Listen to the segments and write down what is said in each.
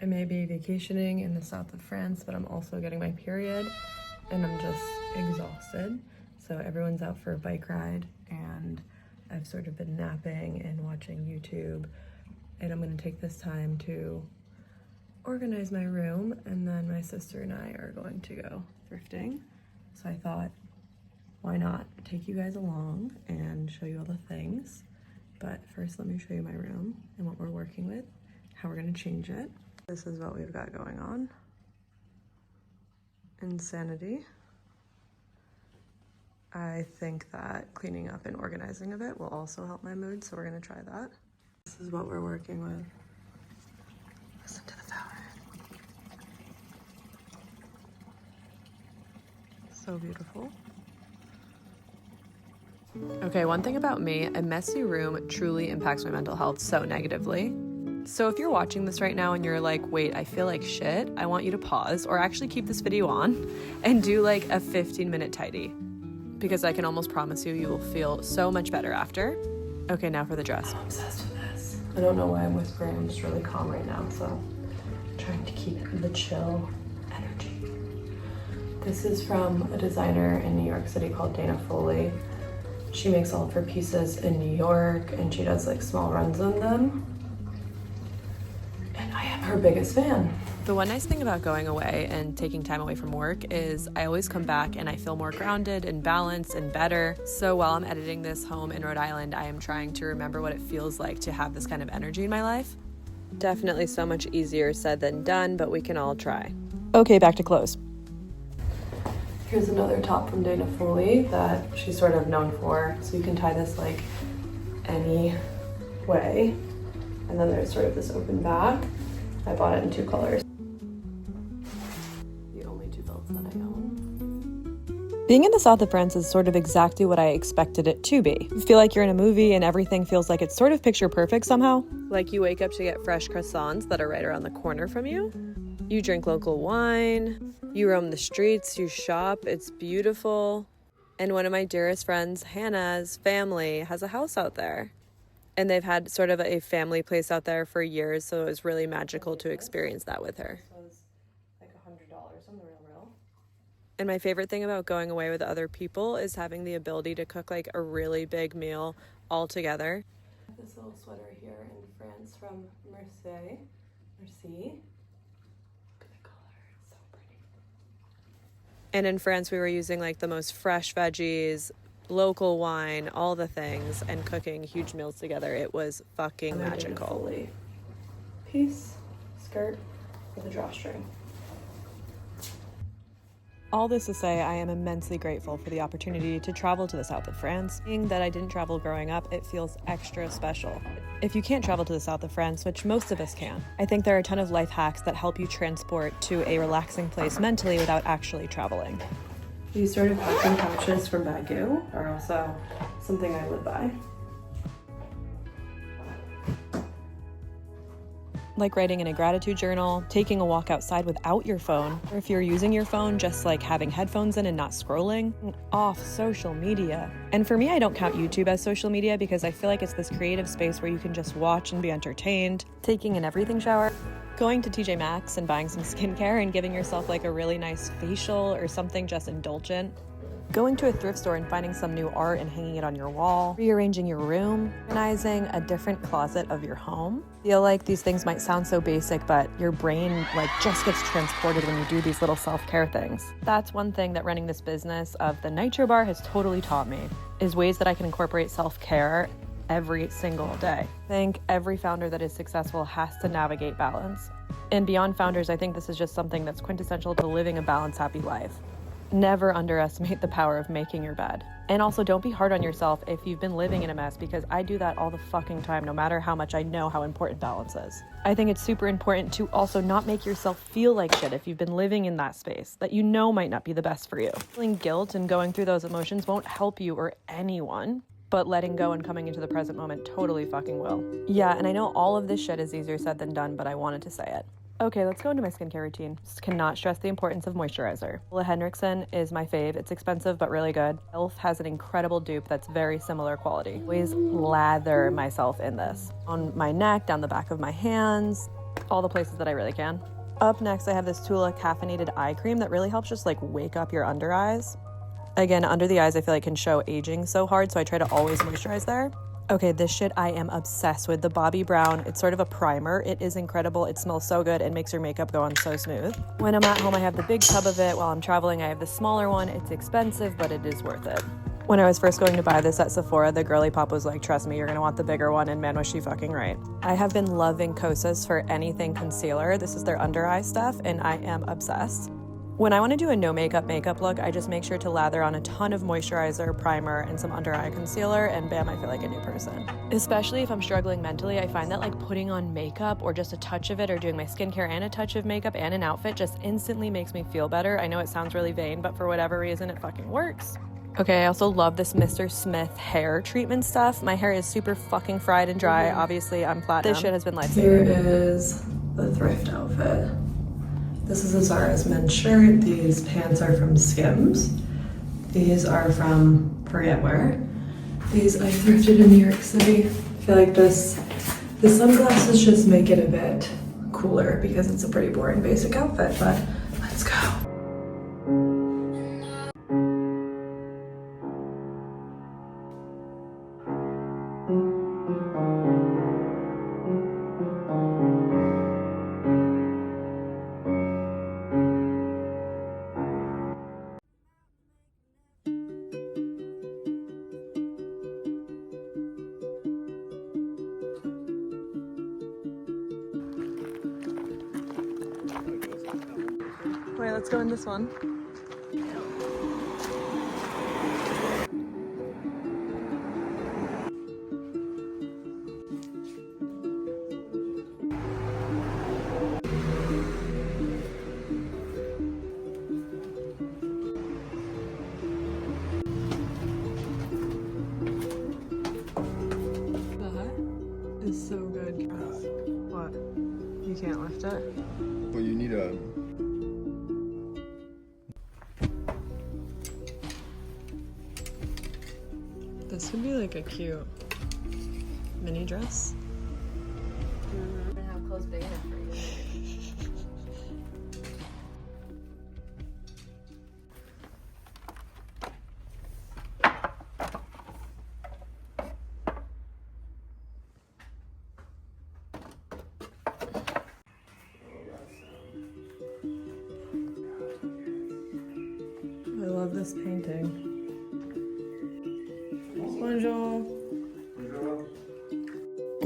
I may be vacationing in the south of France, but I'm also getting my period and I'm just exhausted. So everyone's out for a bike ride and I've sort of been napping and watching YouTube, and I'm gonna take this time to organize my room, and then my sister and I are going to go thrifting. So I thought, why not take you guys along and show you all the things. But first, let me show you my room and what we're working with, how we're gonna change it. This is what we've got going on. Insanity. I think that cleaning up and organizing of it will also help my mood, so we're gonna try that. This is what we're working with. Listen to the power. So beautiful. Okay, one thing about me, a messy room truly impacts my mental health so negatively. So if you're watching this right now and you're like, wait, I feel like shit, I want you to pause or actually keep this video on and do like a 15-minute tidy, because I can almost promise you, you will feel so much better after. Okay, now for the dress. I'm obsessed with this. I don't know why I'm whispering, I'm just really calm right now, so I'm trying to keep the chill energy. This is from a designer in New York City called Dana Foley. She makes all of her pieces in New York and she does like small runs on them. And I am her biggest fan. The one nice thing about going away and taking time away from work is I always come back and I feel more grounded and balanced and better. So while I'm editing this home in Rhode Island, I am trying to remember what it feels like to have this kind of energy in my life. Definitely so much easier said than done, but we can all try. Okay, back to clothes. Here's another top from Dana Foley that she's sort of known for. So you can tie this like any way. And then there's sort of this open back. I bought it in 2 colors. The only 2 belts that I own. Being in the south of France is sort of exactly what I expected it to be. You feel like you're in a movie and everything feels like it's sort of picture perfect somehow. Like you wake up to get fresh croissants that are right around the corner from you. You drink local wine. You roam the streets, you shop, it's beautiful. And one of my dearest friends, Hannah's family, has a house out there. And they've had sort of a family place out there for years, so it was really magical to experience that with her. This was like $100 on the real. And my favorite thing about going away with other people is having the ability to cook like a really big meal all together. This little sweater here in France from Merci. And in France, we were using like the most fresh veggies, local wine, all the things, and cooking huge meals together. It was fucking magical. Piece, skirt with a drawstring. All this to say, I am immensely grateful for the opportunity to travel to the south of France. Being that I didn't travel growing up, it feels extra special. If you can't travel to the south of France, which most of us can, I think there are a ton of life hacks that help you transport to a relaxing place mentally without actually traveling. These sort of packing pouches from Bagu are also something I live by. Like writing in a gratitude journal, taking a walk outside without your phone, or if you're using your phone, just like having headphones in and not scrolling, off social media. And for me, I don't count YouTube as social media because I feel like it's this creative space where you can just watch and be entertained, taking an everything shower, going to TJ Maxx and buying some skincare and giving yourself like a really nice facial or something just indulgent. Going to a thrift store and finding some new art and hanging it on your wall, rearranging your room, organizing a different closet of your home. I feel like these things might sound so basic, but your brain like just gets transported when you do these little self-care things. That's one thing that running this business of the Nitro Bar has totally taught me, is ways that I can incorporate self-care every single day. I think every founder that is successful has to navigate balance. And beyond founders, I think this is just something that's quintessential to living a balanced, happy life. Never underestimate the power of making your bed. And also don't be hard on yourself if you've been living in a mess, because I do that all the fucking time, no matter how much I know how important balance is. I think it's super important to also not make yourself feel like shit if you've been living in that space that you know might not be the best for you. Feeling guilt and going through those emotions won't help you or anyone, but letting go and coming into the present moment totally fucking will. Yeah, and I know all of this shit is easier said than done, but I wanted to say it. Okay, let's go into my skincare routine. Just cannot stress the importance of moisturizer. Ole Henriksen is my fave. It's expensive, but really good. e.l.f. has an incredible dupe that's very similar quality. Always lather myself in this. On my neck, down the back of my hands, all the places that I really can. Up next, I have this Tula caffeinated eye cream that really helps just like wake up your under eyes. Again, under the eyes I feel like can show aging so hard, so I try to always moisturize there. Okay, this shit I am obsessed with. The Bobbi Brown, it's sort of a primer. It is incredible. It smells so good and makes your makeup go on so smooth. When I'm at home, I have the big tub of it. While I'm traveling, I have the smaller one. It's expensive, but it is worth it. When I was first going to buy this at Sephora, the girly pop was like, trust me, you're gonna want the bigger one, and man, was she fucking right. I have been loving Kosas for anything concealer. This is their under eye stuff, and I am obsessed. When I want to do a no makeup look, I just make sure to lather on a ton of moisturizer, primer, and some under eye concealer, and bam, I feel like a new person. Especially if I'm struggling mentally, I find that like putting on makeup or just a touch of it, or doing my skincare and a touch of makeup and an outfit just instantly makes me feel better. I know it sounds really vain, but for whatever reason, it fucking works. Okay, I also love this Mr. Smith hair treatment stuff. My hair is super fucking fried and dry. Obviously, I'm platinum. This shit has been lifesaving. Here is the thrift outfit. This is a Zara's men's shirt. These pants are from Skims. These are from forget where. These I thrifted in New York City. I feel like the sunglasses just make it a bit cooler because it's a pretty boring basic outfit, but let's go. Wait, let's go in this one. That is so good. What? You can't lift it? Well, you need a... This would be like a cute mini dress. I'm gonna have clothes big enough for you. I love this painting. Bonjour.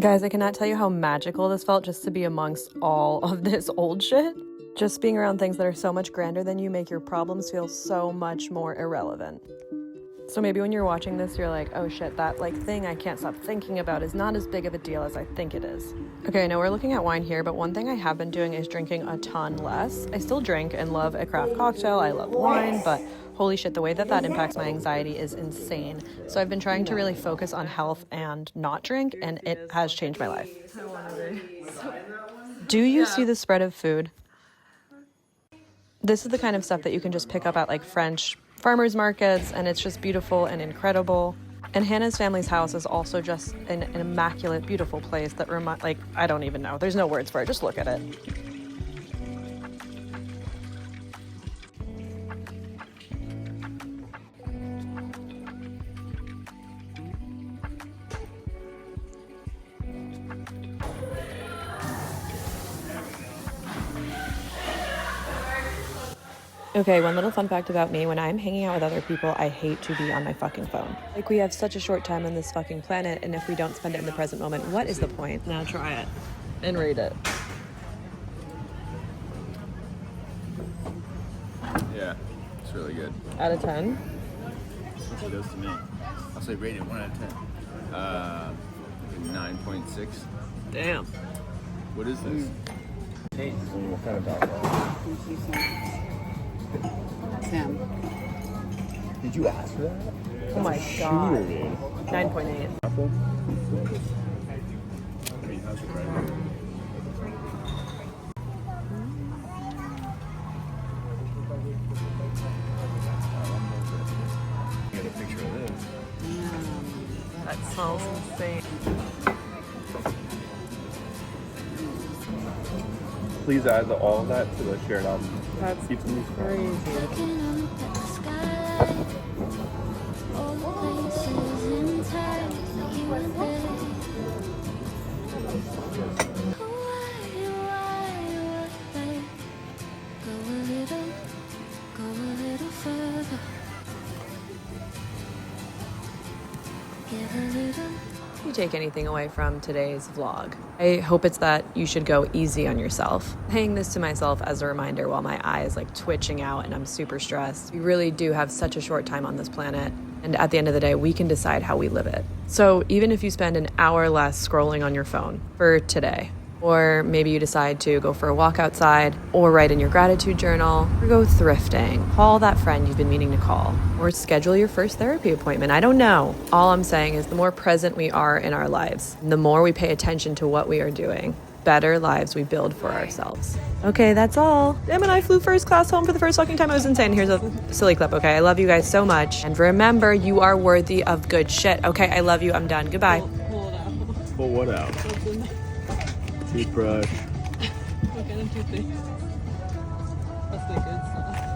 Guys, I cannot tell you how magical this felt just to be amongst all of this old shit. Just being around things that are so much grander than you make your problems feel so much more irrelevant. So maybe when you're watching this, you're like, oh shit, that like thing I can't stop thinking about is not as big of a deal as I think it is. Okay, I know we're looking at wine here, but one thing I have been doing is drinking a ton less. I still drink and love a craft cocktail. I love wine, but holy shit, the way that impacts my anxiety is insane. So I've been trying to really focus on health and not drink, and it has changed my life. Do you see the spread of food? This is the kind of stuff that you can just pick up at like French farmers markets, and it's just beautiful and incredible. And Hannah's family's house is also just an immaculate, beautiful place that I don't even know. There's no words for it. Just look at it. Okay, one little fun fact about me, when I'm hanging out with other people, I hate to be on my fucking phone. Like, we have such a short time on this fucking planet, and if we don't spend it in the present moment, what is the point? Now try it and rate it. Yeah, it's really good. Out of 10? That's what she does to me. I'll say rate it 1 out of 10. 9.6. Damn. What is this? Hey, what kind of alcohol? Sam. Did you ask for that? Oh my god. 9.8. Apple? I mean, how's it right? Get a picture of this. That smells insane. please add all of that to the shared album. That's Keep them crazy. You take anything away from today's vlog, I hope it's that you should go easy on yourself. Saying this to myself as a reminder while my eye is like twitching out and I'm super stressed. We really do have such a short time on this planet, and at the end of the day, we can decide how we live it. So even if you spend an hour less scrolling on your phone for today, or maybe you decide to go for a walk outside, or write in your gratitude journal, or go thrifting, call that friend you've been meaning to call, or schedule your first therapy appointment. I don't know. All I'm saying is the more present we are in our lives, the more we pay attention to what we are doing, better lives we build for ourselves. Okay, that's all. Em and I flew first class home for the first fucking time. It was insane. Here's a silly clip, okay? I love you guys so much. And remember, you are worthy of good shit. Okay, I love you. I'm done. Goodbye. Pull it out. Pull what out? What's in there? Toothbrush. What kind of toothpaste? That's the good stuff.